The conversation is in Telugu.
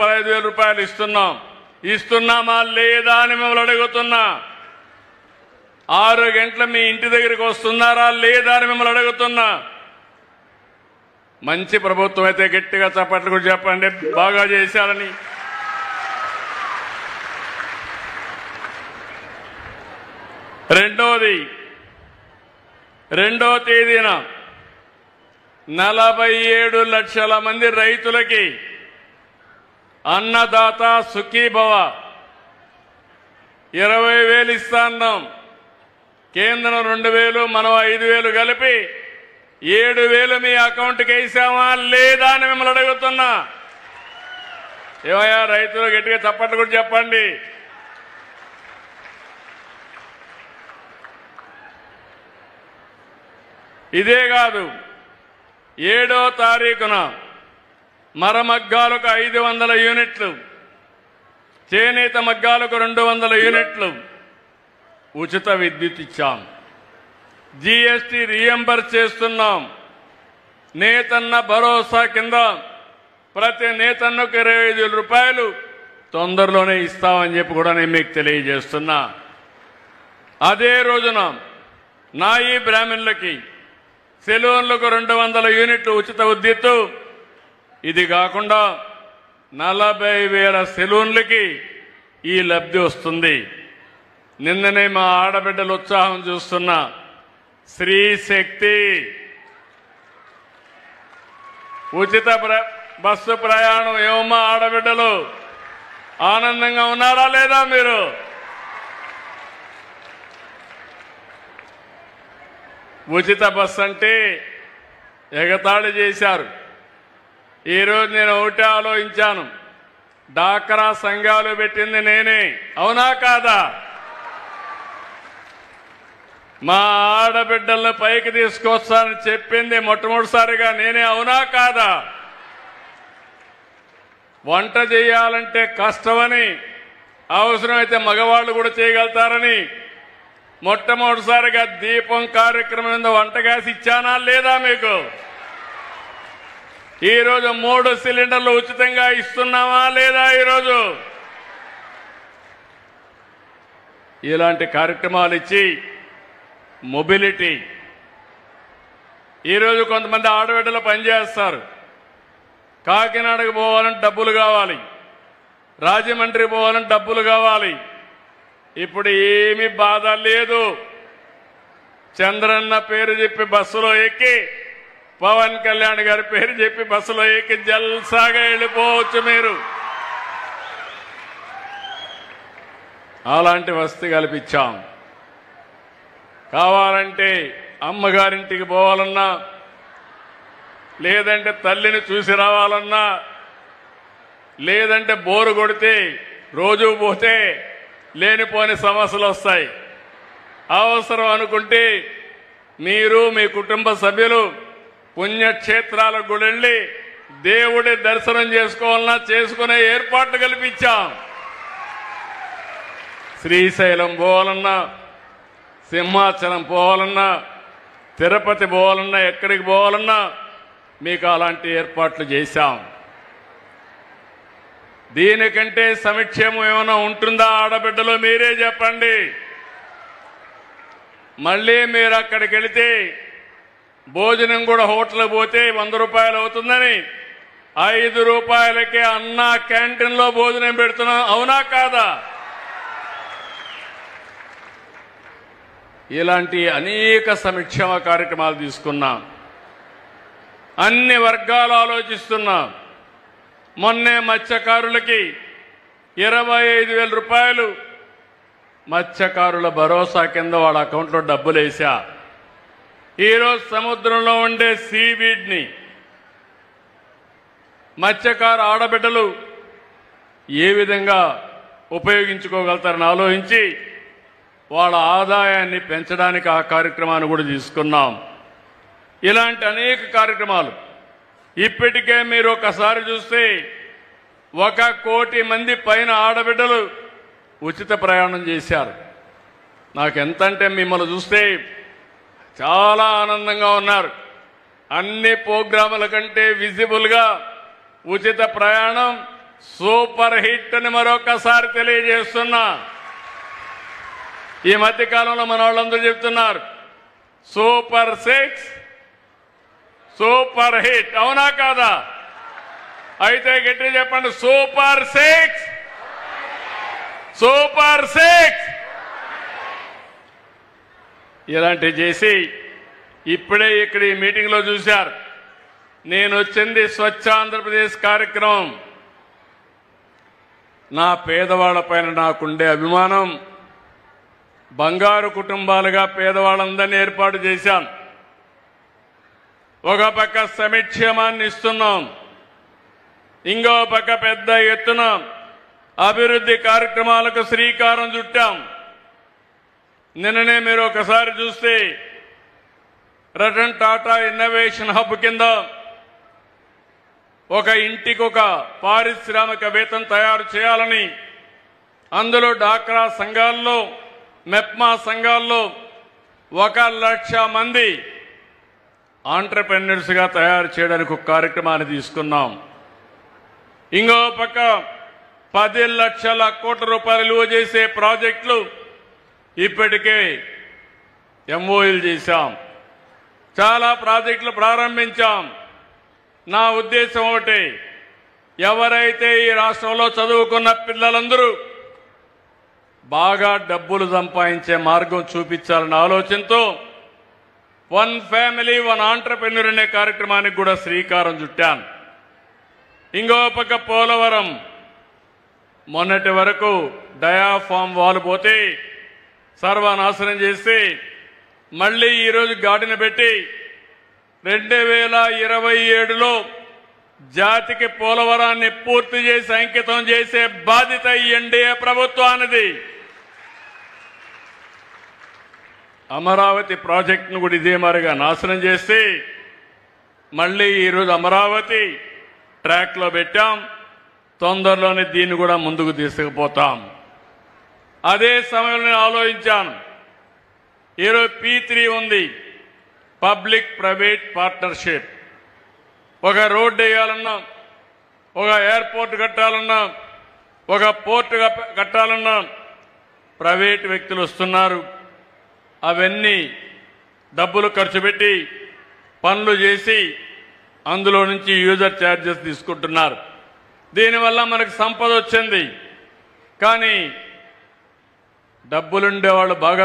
15,000 రూపాయలు ఇస్తున్నామా లేదా అని మిమ్మల్ని అడుగుతున్నా. 6 గంటల మీ ఇంటి దగ్గరికి వస్తున్నారా లేదా అని మిమ్మల్ని అడుగుతున్నా. మంచి ప్రభుత్వం అయితే గట్టిగా చప్పట్లు కూడా చెప్పండి, బాగా చేశారని. రెండవ తేదీన 47 లక్షల మంది రైతులకి అన్నదాత సుఖీభవ 20,000 ఇస్తాన్నాం. కేంద్రం 2,000, మనం 5,000 కలిపి 7,000 మీ అకౌంట్కి వేసామా లేదా అని మిమ్మల్ని అడుగుతున్నా. ఏమయ్యా రైతులు గట్టిగా చప్పట్లు కూడా చెప్పండి. ఇదే కాదు, 7వ తారీఖున మరమగ్గాలకు 500 యూనిట్లు, చేనేత మగ్గాలకు 200 యూనిట్లు ఉచిత విద్యుత్ ఇచ్చాం. జీఎస్టీ రీఎంబర్స్ చేస్తున్నాం. నేతన్న భరోసా కింద ప్రతి నేతన్నకు 25,000 రూపాయలు తొందరలోనే ఇస్తామని చెప్పి కూడా నేను మీకు తెలియజేస్తున్నా. అదే రోజున నాయి బ్రాహ్మణులకి, సెలూన్లకు 200 యూనిట్లు ఉచిత విద్యుత్తు. ఇది కాకుండా 40,000 సెలూన్లకి ఈ లబ్ధి వస్తుంది. నిన్ననే మా ఆడబిడ్డల ఉత్సాహం చూస్తున్నా. స్త్రీ శక్తి ఉచిత బస్సు ప్రయాణం. ఏమమ్మా ఆడబిడ్డలు ఆనందంగా ఉన్నారా లేదా? మీరు ఉచిత బస్సు అంటే ఎగతాళి చేశారు. ఈరోజు నేను ఒకటే ఆలోచించాను, డాక్రా సంఘాలు పెట్టింది నేనే, అవునా కాదా? మా ఆడబిడ్డలను పైకి తీసుకొస్తానని చెప్పింది మొట్టమొదటిసారిగా నేనే, అవునా కాదా? వంట చేయాలంటే కష్టమని, అవసరమైతే మగవాళ్ళు కూడా చేయగలుగుతారని మొట్టమొదటిసారిగా దీపం కార్యక్రమం మీద వంట గ్యాస్ ఇచ్చానా లేదా మీకు? ఈరోజు 3 సిలిండర్లు ఉచితంగా ఇస్తున్నామా లేదా? ఈరోజు ఇలాంటి కార్యక్రమాలు ఇచ్చి మొబిలిటీ. ఈరోజు కొంతమంది ఆడబిడ్డలు పనిచేస్తారు. కాకినాడకు పోవాలంటే డబ్బులు కావాలి, రాజమండ్రి పోవాలంటే డబ్బులు కావాలి. ఇప్పుడు ఏమీ బాధ లేదు. చంద్రన్న పేరు చెప్పి బస్సులో ఎక్కి, పవన్ కళ్యాణ్ గారి పేరు చెప్పి బస్సులో ఎక్కి జల్సాగా వెళ్ళిపోవచ్చు మీరు. అలాంటి వసతి కల్పించాం. కావాలంటే అమ్మగారింటికి పోవాలన్నా, లేదంటే తల్లిని చూసి రావాలన్నా, లేదంటే బోరు కొడితే రోజు పోతే లేనిపోని సమస్యలు వస్తాయి. అవసరం అనుకుంటే మీరు మీ కుటుంబ సభ్యులు పుణ్యక్షేత్రాలకు కూడా వెళ్ళి దేవుడి దర్శనం చేసుకోవాలన్నా చేసుకునే ఏర్పాట్లు కల్పించాం. శ్రీశైలం పోవాలన్నా, సింహాచలం పోవాలన్నా, తిరుపతి పోవాలన్నా, ఎక్కడికి పోవాలన్నా మీకు అలాంటి ఏర్పాట్లు చేశాం. దీనికంటే సంక్షేమం ఏమైనా ఉంటుందా ఆడబిడ్డలో? మీరే చెప్పండి. మళ్ళీ మీరు అక్కడికి వెళితే భోజనం కూడా హోటల్కి పోతే 100 రూపాయలు అవుతుందని 5 రూపాయలకే అన్నా క్యాంటీన్లో భోజనం పెడుతున్నాం, అవునా కాదా? ఇలాంటి అనేక సంక్షేమ కార్యక్రమాలు తీసుకున్నాం. అన్ని వర్గాలు ఆలోచిస్తున్నాం. మొన్నే మత్స్యకారులకి 25,000 రూపాయలు మత్స్యకారుల భరోసా కింద వాళ్ళ అకౌంట్లో డబ్బులు వేసా. ఈరోజు సముద్రంలో ఉండే సీవీడ్ని మత్స్యకారు ఆడబిడ్డలు ఏ విధంగా ఉపయోగించుకోగలుగుతారని ఆలోచించి వాళ్ళ ఆదాయాన్ని పెంచడానికి ఆ కార్యక్రమాన్ని కూడా తీసుకున్నాం. ఇలాంటి అనేక కార్యక్రమాలు ఇప్పటికే మీరు ఒకసారి చూస్తే 1 కోటి మంది పైన ఆడబిడ్డలు ఉచిత ప్రయాణం చేశారు. నాకెంతంటే మిమ్మల్ని చూస్తే చాలా ఆనందంగా ఉన్నారు. అన్ని ప్రోగ్రాముల కంటే విజిబుల్గా ఉచిత ప్రయాణం సూపర్ హిట్ అని మరొకసారి తెలియజేస్తున్నా. ఈ మధ్య కాలంలో మన వాళ్ళందరూ చెప్తున్నారు సూపర్ 6 సూపర్ హిట్, అవునా కాదా? అయితే గట్టి చెప్పండి, సూపర్ 6 సూపర్ 6. ఇలాంటివి చేసి ఇప్పుడే ఇక్కడ ఈ మీటింగ్లో చూశారు. నేను వచ్చింది స్వచ్ఛ ఆంధ్రప్రదేశ్ కార్యక్రమం. నా పేదవాళ్ల పైన నాకుండే అభిమానం, బంగారు కుటుంబాలుగా పేదవాళ్ళందరినీ ఏర్పాటు చేశాను. ఒక పక్క సంక్షేమాన్ని ఇస్తున్నాం, ఇంకో పక్క పెద్ద ఎత్తున అభివృద్ధి కార్యక్రమాలకు శ్రీకారం చుట్టాం. నిన్ననే మీరు ఒకసారి చూస్తే రతన్ టాటా ఇన్నోవేషన్ హబ్ కింద ఒక ఇంటికి ఒక పారిశ్రామికవేత్తం తయారు చేయాలని, అందులో డాక్రా సంఘాల్లో మెప్మా సంఘాల్లో 1,00,000 మంది ఆంటర్‌ప్రెన్యూర్స్గా తయారు చేయడానికి ఒక కార్యక్రమాన్ని తీసుకున్నాం. ఇంకో పక్క 10 లక్షల కోట్ల రూపాయలు విలువ చేసే ప్రాజెక్టులు ఇప్పటికే ఎంఓయూలు చేశాం. చాలా ప్రాజెక్టులు ప్రారంభించాం. నా ఉద్దేశం ఒకటి, ఎవరైతే ఈ రాష్ట్రంలో చదువుకున్న పిల్లలందరూ బాగా డబ్బులు సంపాదించే మార్గం చూపించాలన్న ఆలోచనతో 1 ఫ్యామిలీ 1 ఆంటర్‌ప్రెన్యూర్ అనే కార్యక్రమానికి కూడా శ్రీకారం చుట్టాను. ఇంకో పక్క పోలవరం మొన్నటి వరకు డయాఫామ్ వాల్ పోతే సర్వనాశనం చేసి మళ్ళీ ఈరోజు గాడిన పెట్టి 2027లో జాతికి పోలవరాన్ని పూర్తి చేసి అంకితం చేసే బాధ్యత ఈ ఎన్డీఏ ప్రభుత్వానిది. అమరావతి ప్రాజెక్టును కూడా ఇదే మరిగా నాశనం చేసి మళ్ళీ ఈరోజు అమరావతి ట్రాక్లో పెట్టాం. తొందరలోనే దీన్ని కూడా ముందుకు తీసుకుపోతాం. అదే సమయంలో నేను ఆలోచించాను, ఈరోజు P3 ఉంది, పబ్లిక్ ప్రైవేట్ పార్ట్నర్షిప్. ఒక రోడ్డు వేయాలన్నా, ఒక ఎయిర్పోర్ట్ కట్టాలన్నా, ఒక పోర్ట్ కట్టాలన్నా ప్రైవేట్ వ్యక్తులు వస్తున్నారు. అవన్నీ డబ్బులు ఖర్చు పెట్టి పనులు చేసి అందులో నుంచి యూజర్ ఛార్జెస్ తీసుకుంటున్నారు. దీనివల్ల మనకు సంపద వచ్చింది. కానీ డబ్బులుండే వాళ్ళు బాగా